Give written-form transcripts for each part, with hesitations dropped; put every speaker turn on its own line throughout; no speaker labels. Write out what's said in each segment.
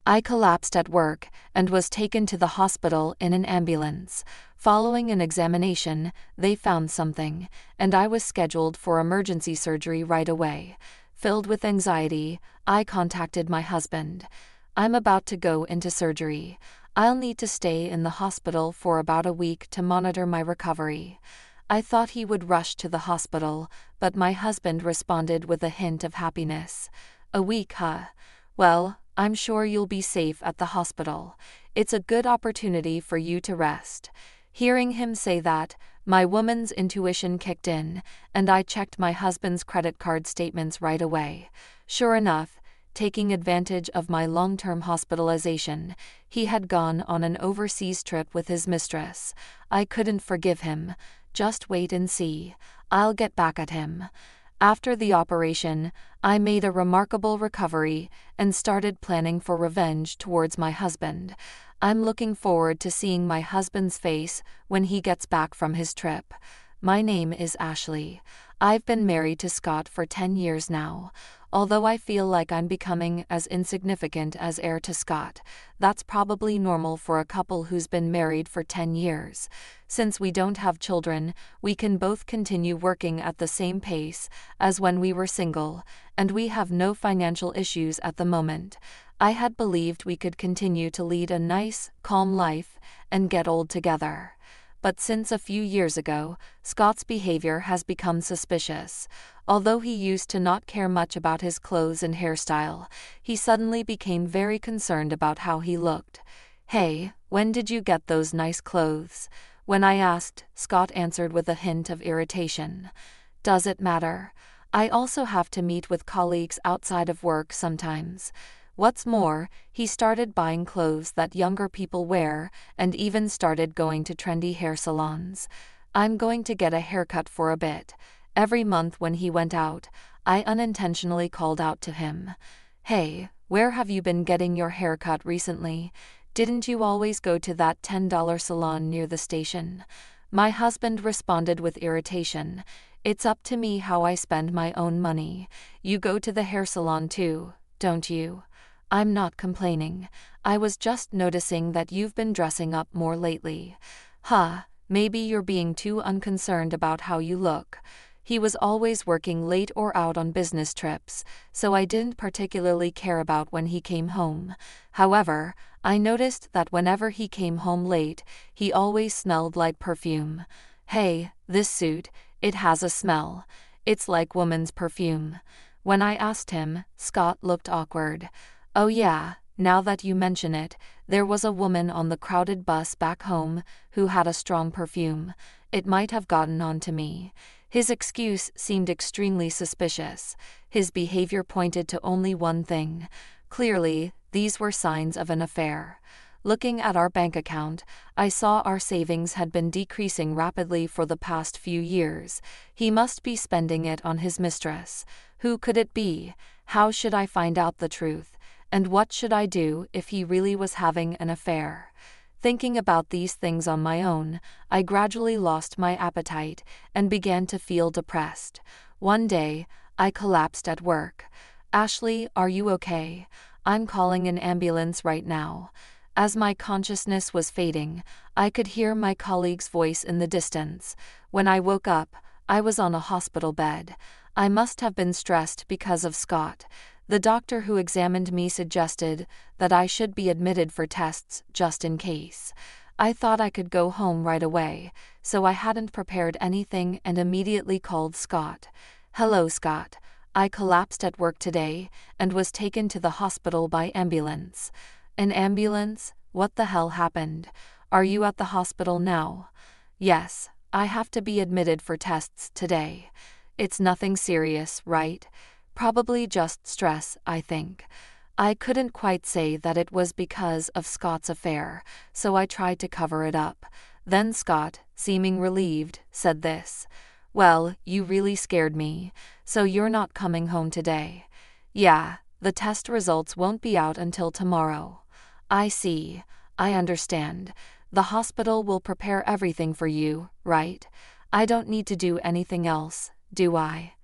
I collapsed at work and was taken to the hospital in an ambulance. Following an examination, they found something, and I was scheduled for emergency surgery right away. Filled with anxiety, I contacted my husband. I'm about to go into surgery. I'll need to stay in the hospital for about a week to monitor my recovery. I thought he would rush to the hospital, but my husband responded with a hint of happiness. A week, huh? Well, I'm sure you'll be safe at the hospital. It's a good opportunity for you to rest. Hearing him say that, my woman's intuition kicked in, and I checked my husband's credit card statements right away. Sure enough, taking advantage of my long-term hospitalization, he had gone on an overseas trip with his mistress. I couldn't forgive him. Just wait and see. I'll get back at him. After the operation, I made a remarkable recovery and started planning for revenge towards my husband. I'm looking forward to seeing my husband's face when he gets back from his trip. My name is Ashley. I've been married to Scott for 10 years now. Although I feel like I'm becoming as insignificant as heir to Scott, that's probably normal for a couple who's been married for 10 years. Since we don't have children, we can both continue working at the same pace as when we were single, and we have no financial issues at the moment. I had believed we could continue to lead a nice, calm life and get old together. But since a few years ago, Scott's behavior has become suspicious. Although he used to not care much about his clothes and hairstyle, he suddenly became very concerned about how he looked. "Hey, when did you get those nice clothes?" When I asked, Scott answered with a hint of irritation. "Does it matter? I also have to meet with colleagues outside of work sometimes." What's more, he started buying clothes that younger people wear and even started going to trendy hair salons. I'm going to get a haircut for a bit. Every month when he went out, I unintentionally called out to him. "Hey, where have you been getting your haircut recently? Didn't you always go to that $10 salon near the station?" My husband responded with irritation. "It's up to me how I spend my own money. You go to the hair salon too, don't you?" "I'm not complaining. I was just noticing that you've been dressing up more lately." "Huh, maybe you're being too unconcerned about how you look." He was always working late or out on business trips, so I didn't particularly care about when he came home. However, I noticed that whenever he came home late, he always smelled like perfume. "Hey, this suit, it has a smell. It's like woman's perfume." When I asked him, Scott looked awkward. "Oh yeah, now that you mention it, there was a woman on the crowded bus back home who had a strong perfume. It might have gotten onto me." His excuse seemed extremely suspicious. His behavior pointed to only one thing. Clearly, these were signs of an affair. Looking at our bank account, I saw our savings had been decreasing rapidly for the past few years. He must be spending it on his mistress. Who could it be? How should I find out the truth? And what should I do if he really was having an affair? Thinking about these things on my own, I gradually lost my appetite and began to feel depressed. One day, I collapsed at work. "Ashley, are you okay? I'm calling an ambulance right now." As my consciousness was fading, I could hear my colleague's voice in the distance. When I woke up, I was on a hospital bed. I must have been stressed because of Scott. The doctor who examined me suggested that I should be admitted for tests just in case. I thought I could go home right away, so I hadn't prepared anything and immediately called Scott. "Hello, Scott. I collapsed at work today and was taken to the hospital by ambulance." "An ambulance? What the hell happened? Are you at the hospital now?" "Yes, I have to be admitted for tests today." "It's nothing serious, right?" "Probably just stress, I think." I couldn't quite say that it was because of Scott's affair, so I tried to cover it up. Then Scott, seeming relieved, said this. "Well, you really scared me. So you're not coming home today?" "Yeah, the test results won't be out until tomorrow." "I see. I understand. The hospital will prepare everything for you, right? I don't need to do anything else, do I?"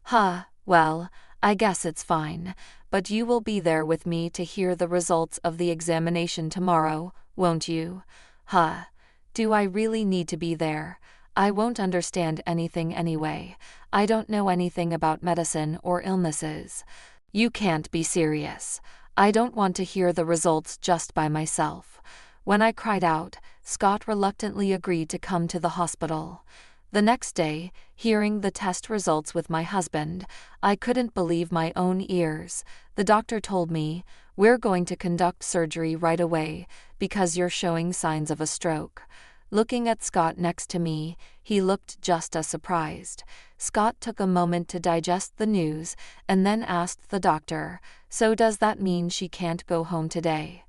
"Huh, well, I guess it's fine. but you will be there with me to hear the results of the examination tomorrow, won't you? Huh. Do I really need to be there? I won't understand anything anyway. I don't know anything about medicine or illnesses. You can't be serious. I don't want to hear the results just by myself. When I cried out, Scott reluctantly agreed to come to the hospital. The next day, hearing the test results with my husband, I couldn't believe my own ears. The doctor told me, "We're going to conduct surgery right away because you're showing signs of a stroke." Looking at Scott next to me, he looked just as surprised. Scott took a moment to digest the news and then asked the doctor, "So does that mean she can't go home today?"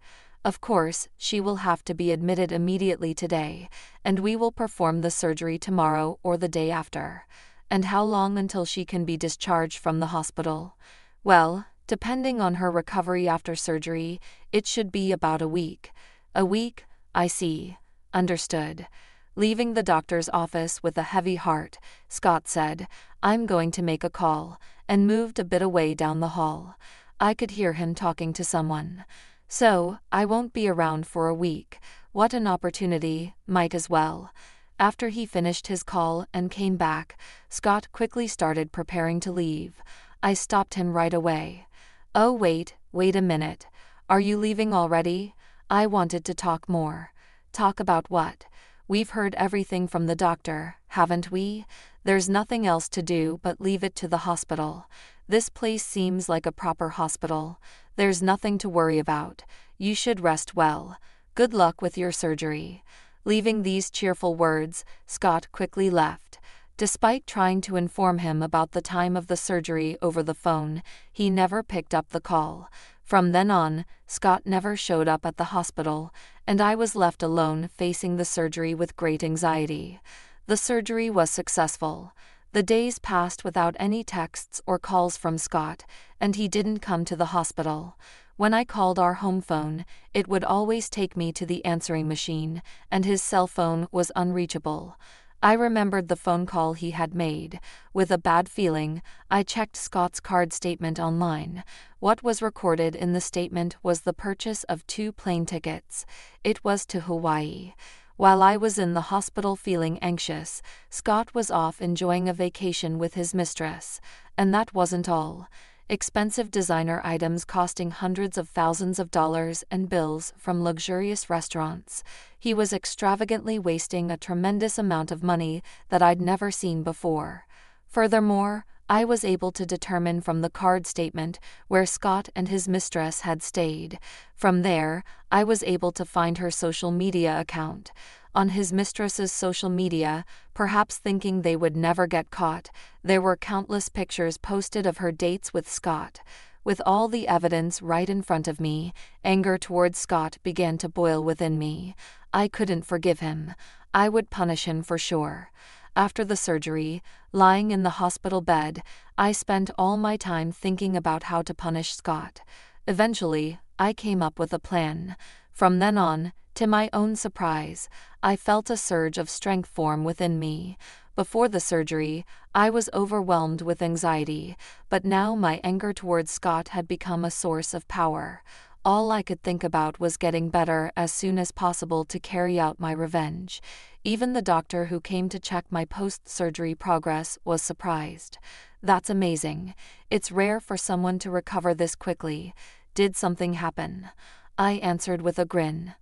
"Of course, she will have to be admitted immediately today, and we will perform the surgery tomorrow or the day after." "And how long until she can be discharged from the hospital?" "Well, depending on her recovery after surgery, it should be about a week." "A week? I see. Understood." Leaving the doctor's office with a heavy heart, Scott said, "I'm going to make a call," and moved a bit away down the hall. I could hear him talking to someone. "So, I won't be around for a week. What an opportunity, might as well." After he finished his call and came back, Scott quickly started preparing to leave. I stopped him right away. "Oh wait a minute. Are you leaving already? I wanted to talk more." "Talk about what?" "We've heard everything from the doctor, haven't we? There's nothing else to do but leave it to the hospital. This place seems like a proper hospital. There's nothing to worry about. You should rest well. Good luck with your surgery." Leaving these cheerful words, Scott quickly left. Despite trying to inform him about the time of the surgery over the phone, he never picked up the call. From then on, Scott never showed up at the hospital, and I was left alone facing the surgery with great anxiety. The surgery was successful. The days passed without any texts or calls from Scott, and he didn't come to the hospital. When I called our home phone, it would always take me to the answering machine, and his cell phone was unreachable. I remembered the phone call he had made. With a bad feeling, I checked Scott's card statement online. What was recorded in the statement was the purchase of 2 plane tickets. It was to Hawaii. While I was in the hospital feeling anxious, Scott was off enjoying a vacation with his mistress. And that wasn't all. Expensive designer items costing hundreds of thousands of dollars and bills from luxurious restaurants. He was extravagantly wasting a tremendous amount of money that I'd never seen before. Furthermore, I was able to determine from the card statement where Scott and his mistress had stayed. From there, I was able to find her social media account. On his mistress's social media, perhaps thinking they would never get caught, there were countless pictures posted of her dates with Scott. With all the evidence right in front of me, anger towards Scott began to boil within me. I couldn't forgive him. I would punish him for sure. After the surgery, lying in the hospital bed, I spent all my time thinking about how to punish Scott. Eventually, I came up with a plan. From then on, to my own surprise, I felt a surge of strength form within me. Before the surgery, I was overwhelmed with anxiety, but now my anger towards Scott had become a source of power. All I could think about was getting better as soon as possible to carry out my revenge. Even the doctor who came to check my post-surgery progress was surprised. "That's amazing. It's rare for someone to recover this quickly. Did something happen?" I answered with a grin.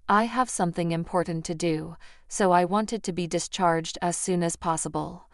"I have something important to do, so I wanted to be discharged as soon as possible."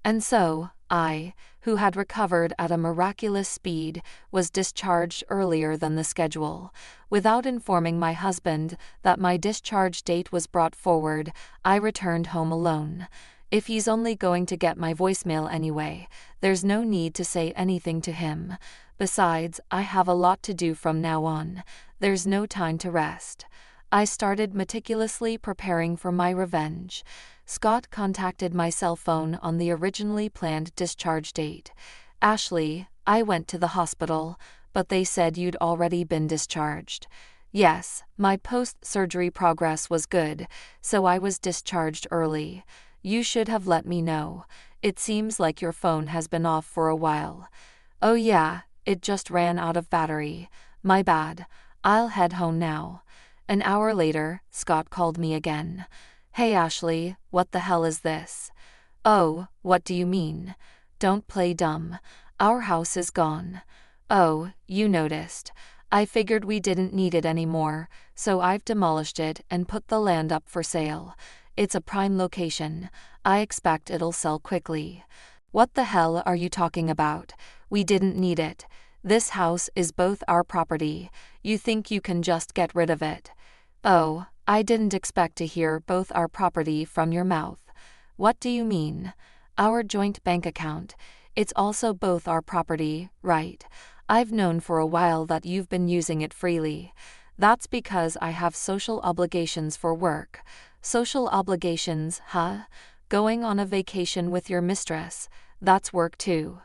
And so, I, who had recovered at a miraculous speed, was discharged earlier than the schedule. Without informing my husband that my discharge date was brought forward, I returned home alone. If he's only going to get my voicemail anyway, there's no need to say anything to him. Besides, I have a lot to do from now on. There's no time to rest. I started meticulously preparing for my revenge. Scott contacted my cell phone on the originally planned discharge date. "Ashley, I went to the hospital, but they said you'd already been discharged." "Yes, my post-surgery progress was good, so I was discharged early. You should have let me know. It seems like your phone has been off for a while." "Oh yeah, it just ran out of battery. My bad. I'll head home now. An hour later, Scott called me again. Hey Ashley, what the hell is this? Oh, what do you mean? Don't play dumb. Our house is gone. Oh, you noticed. I figured we didn't need it anymore, so I've demolished it and put the land up for sale. It's a prime location. I expect it'll sell quickly. What the hell are you talking about? We didn't need it. This house is both our property. You think you can just get rid of it? Oh, I didn't expect to hear both our property from your mouth. What do you mean? Our joint bank account. It's also both our property, right? I've known for a while that you've been using it freely. That's because I have social obligations for work. Social obligations, huh? Going on a vacation with your mistress, that's work too.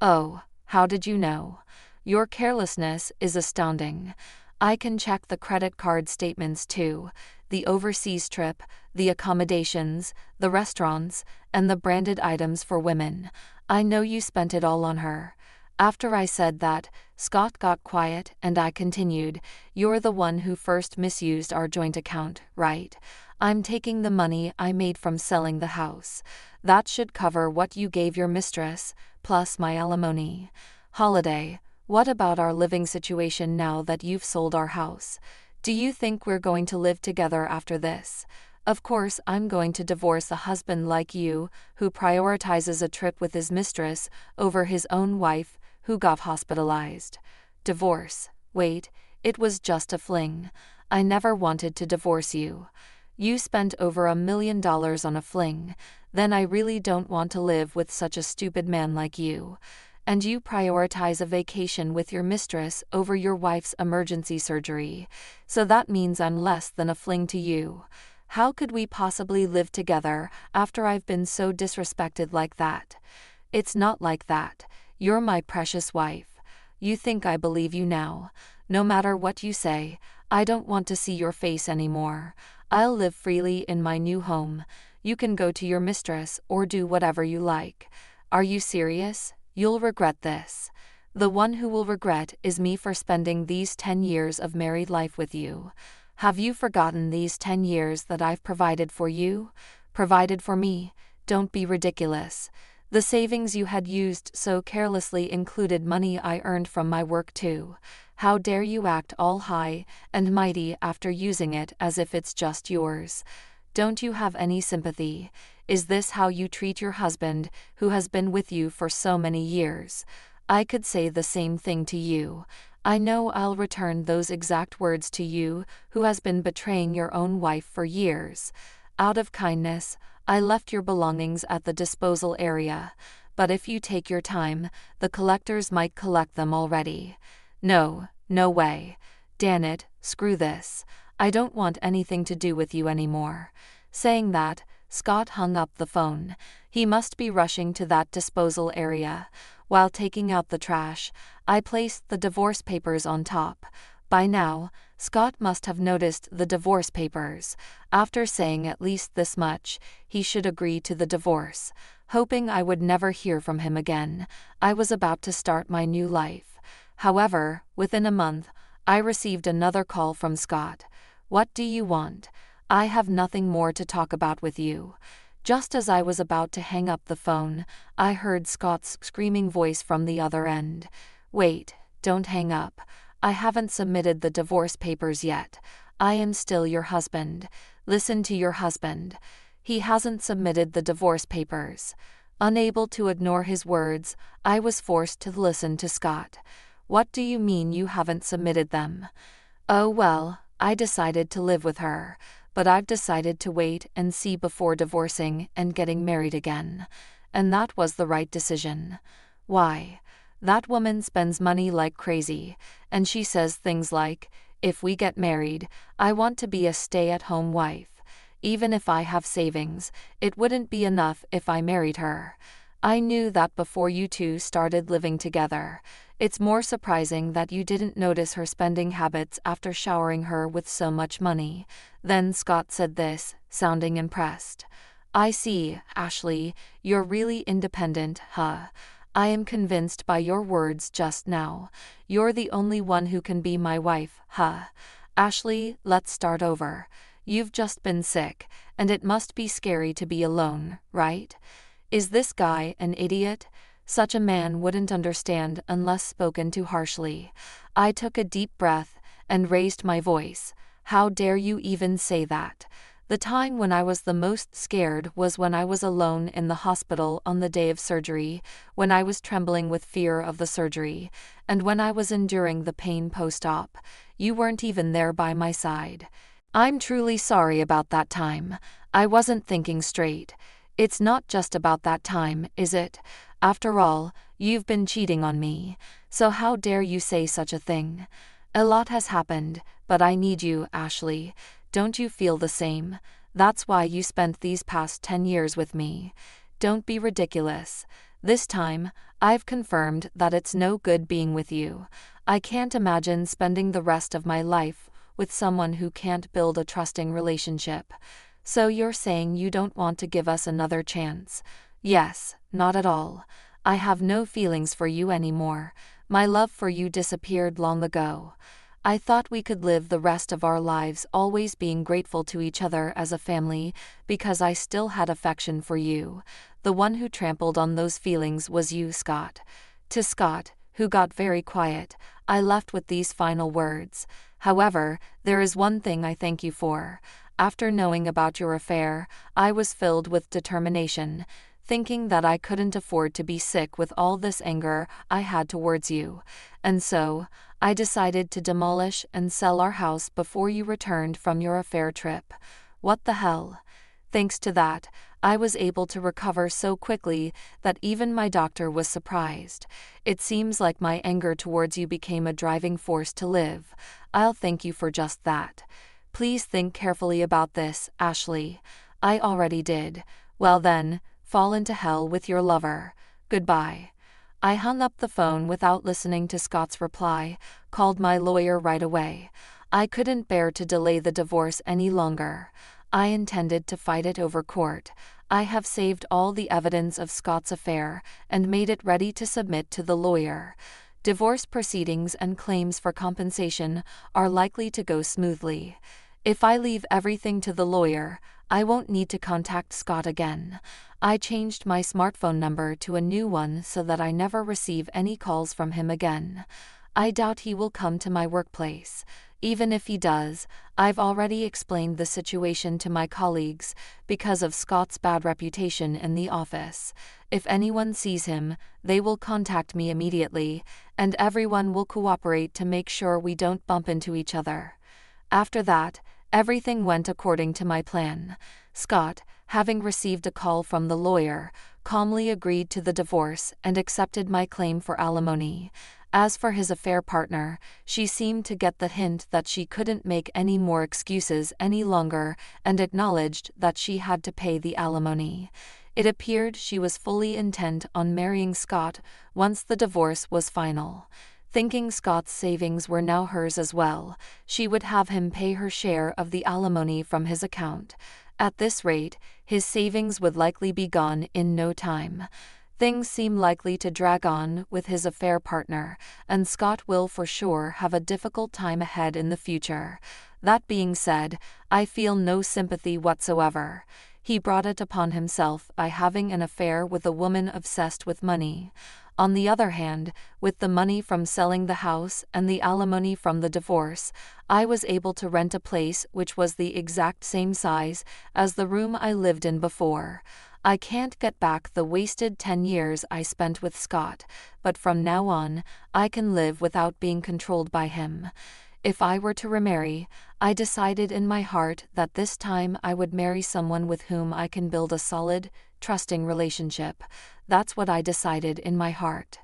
Oh, how did you know? Your carelessness is astounding. I can check the credit card statements too, the overseas trip, the accommodations, the restaurants, and the branded items for women. I know you spent it all on her. After I said that, Scott got quiet and I continued, you're the one who first misused our joint account, right? I'm taking the money I made from selling the house. That should cover what you gave your mistress, plus my alimony. Holiday, what about our living situation now that you've sold our house? Do you think we're going to live together after this? Of course I'm going to divorce a husband like you, who prioritizes a trip with his mistress over his own wife, who got hospitalized. Divorce. Wait, it was just a fling. I never wanted to divorce you. You spent over $1 million on a fling, then I really don't want to live with such a stupid man like you. And you prioritize a vacation with your mistress over your wife's emergency surgery, so that means I'm less than a fling to you. How could we possibly live together after I've been so disrespected like that? It's not like that. You're my precious wife. You think I believe you now? No matter what you say, I don't want to see your face anymore. I'll live freely in my new home. You can go to your mistress or do whatever you like. Are you serious? You'll regret this. The one who will regret is me for spending these 10 years of married life with you. Have you forgotten these 10 years that I've provided for you? Provided for me? Don't be ridiculous. The savings you had used so carelessly included money I earned from my work too. How dare you act all high and mighty after using it as if it's just yours? Don't you have any sympathy? Is this how you treat your husband, who has been with you for so many years? I could say the same thing to you. I know I'll return those exact words to you, who has been betraying your own wife for years. Out of kindness, I left your belongings at the disposal area, but if you take your time, the collectors might collect them already. No, no way. Damn it, screw this. I don't want anything to do with you anymore. Saying that, Scott hung up the phone. He must be rushing to that disposal area. While taking out the trash, I placed the divorce papers on top. By now, Scott must have noticed the divorce papers. After saying at least this much, he should agree to the divorce. Hoping I would never hear from him again, I was about to start my new life. However, within a month, I received another call from Scott. What do you want? I have nothing more to talk about with you. Just as I was about to hang up the phone, I heard Scott's screaming voice from the other end. Wait, don't hang up. I haven't submitted the divorce papers yet. I am still your husband. Listen to your husband. He hasn't submitted the divorce papers. Unable to ignore his words, I was forced to listen to Scott. What do you mean you haven't submitted them? Oh well, I decided to live with her, but I've decided to wait and see before divorcing and getting married again. And that was the right decision. Why? That woman spends money like crazy, and she says things like, if we get married, I want to be a stay-at-home wife. Even if I have savings, it wouldn't be enough if I married her. I knew that before you two started living together. It's more surprising that you didn't notice her spending habits after showering her with so much money. Then Scott said this, sounding impressed. I see, Ashley, you're really independent, huh? I am convinced by your words just now. You're the only one who can be my wife, huh? Ashley, let's start over. You've just been sick, and it must be scary to be alone, right? Is this guy an idiot? Such a man wouldn't understand unless spoken to harshly. I took a deep breath and raised my voice. How dare you even say that? The time when I was the most scared was when I was alone in the hospital on the day of surgery, when I was trembling with fear of the surgery, and when I was enduring the pain post-op. You weren't even there by my side. I'm truly sorry about that time. I wasn't thinking straight. It's not just about that time, is it? After all, you've been cheating on me. So how dare you say such a thing? A lot has happened, but I need you, Ashley. Don't you feel the same? That's why you spent these past 10 years with me. Don't be ridiculous. This time, I've confirmed that it's no good being with you. I can't imagine spending the rest of my life with someone who can't build a trusting relationship. So you're saying you don't want to give us another chance? Yes, not at all. I have no feelings for you anymore. My love for you disappeared long ago. I thought we could live the rest of our lives always being grateful to each other as a family because I still had affection for you. The one who trampled on those feelings was you, Scott. To Scott, who got very quiet, I left with these final words. However, there is one thing I thank you for. After knowing about your affair, I was filled with determination, thinking that I couldn't afford to be sick with all this anger I had towards you. And so, I decided to demolish and sell our house before you returned from your affair trip. What the hell? Thanks to that, I was able to recover so quickly that even my doctor was surprised. It seems like my anger towards you became a driving force to live. I'll thank you for just that. Please think carefully about this, Ashley. I already did. Well then, fall into hell with your lover. Goodbye. I hung up the phone without listening to Scott's reply, called my lawyer right away. I couldn't bear to delay the divorce any longer. I intended to fight it over court. I have saved all the evidence of Scott's affair and made it ready to submit to the lawyer. Divorce proceedings and claims for compensation are likely to go smoothly. If I leave everything to the lawyer, I won't need to contact Scott again. I changed my smartphone number to a new one so that I never receive any calls from him again. I doubt he will come to my workplace. Even if he does, I've already explained the situation to my colleagues because of Scott's bad reputation in the office. If anyone sees him, they will contact me immediately, and everyone will cooperate to make sure we don't bump into each other. After that, everything went according to my plan. Scott, having received a call from the lawyer, calmly agreed to the divorce and accepted my claim for alimony. As for his affair partner, she seemed to get the hint that she couldn't make any more excuses any longer and acknowledged that she had to pay the alimony. It appeared she was fully intent on marrying Scott once the divorce was final. Thinking Scott's savings were now hers as well, she would have him pay her share of the alimony from his account. At this rate, his savings would likely be gone in no time. Things seem likely to drag on with his affair partner, and Scott will for sure have a difficult time ahead in the future. That being said, I feel no sympathy whatsoever. He brought it upon himself by having an affair with a woman obsessed with money. On the other hand, with the money from selling the house and the alimony from the divorce, I was able to rent a place which was the exact same size as the room I lived in before. I can't get back the wasted 10 years I spent with Scott, but from now on, I can live without being controlled by him. If I were to remarry, I decided in my heart that this time I would marry someone with whom I can build a solid, trusting relationship. That's what I decided in my heart.